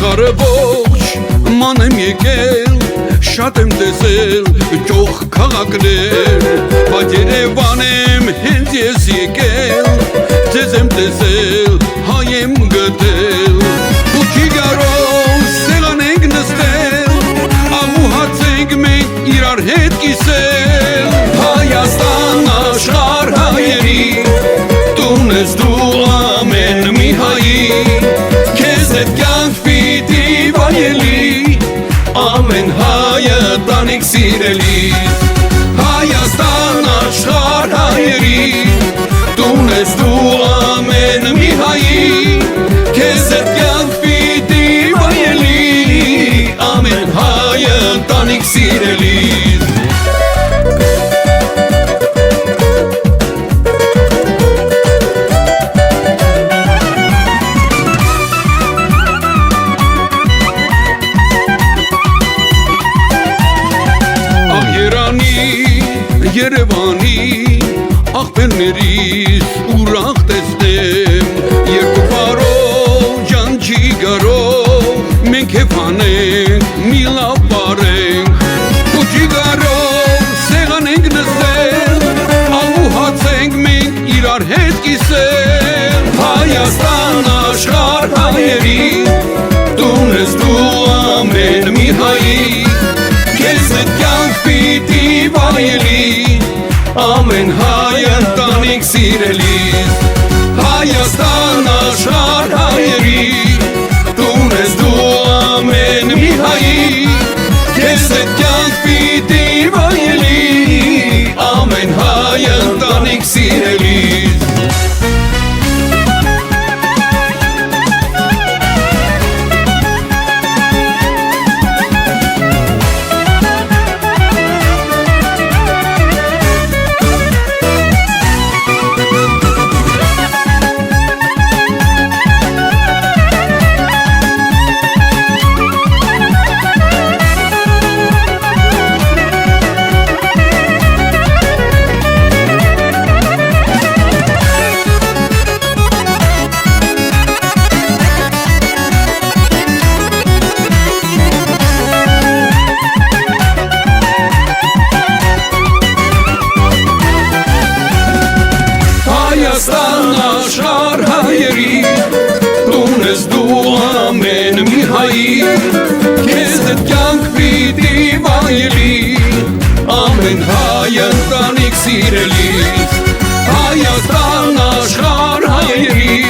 աշխարհը ողջ ման եմ եկել, շատ եմ տեսել ճոխ քաղաքներ, բայց Երևան եմ հենց ես եկել, ձեզ եմ տեսել, հայ եմ գտել, ու չի գարով սեղան ենք նստել, աղու հաց ենք մենք իրար հետ կիսել, Հայաստան աշխարհ հայերի, տուն ես դու ամեն մի հայի, քեզ հետ կյանք պիտի վայելի, ամեն հայը տանիք սիրելիս, Հայաստան աշխարհ հայերի, տուն ես դու ամեն մի հայի, քեզ հետ կյանք պիտի վայելի, ամեն հայը տանիք սիրելիս. Երևանի աղբերներից ուրախ տեսնեմ, երկու բարով ջան չի գարով, մենք հեվ հանենք, մի լավ բարենք, ու չի գարով սեղան ենք նստել, աղու հաց ենք մենք իրար հետ կիսել, Հայաստան աշխարհ հայերի, տուն ես դու ամեն մի հայի, քեզ հետ կյանք պիտի վայելի, ամեն հայ ընտանիք սիրելիս, Հայաստան աշխարհ հայերի, տուն ես դու ամեն մի հայի, քեզ հետ կյանք պիտի վայելի, ամեն հայ ընտանիք սիրելիս. Հայաստան աշխարհ հայերի, տուն ես դու ամեն մի հայի, քեզ հետ կյանք պիտի վայելի, ամեն հայ ընտանիք սիրելիս, Հայաստան աշխարհ հայերի,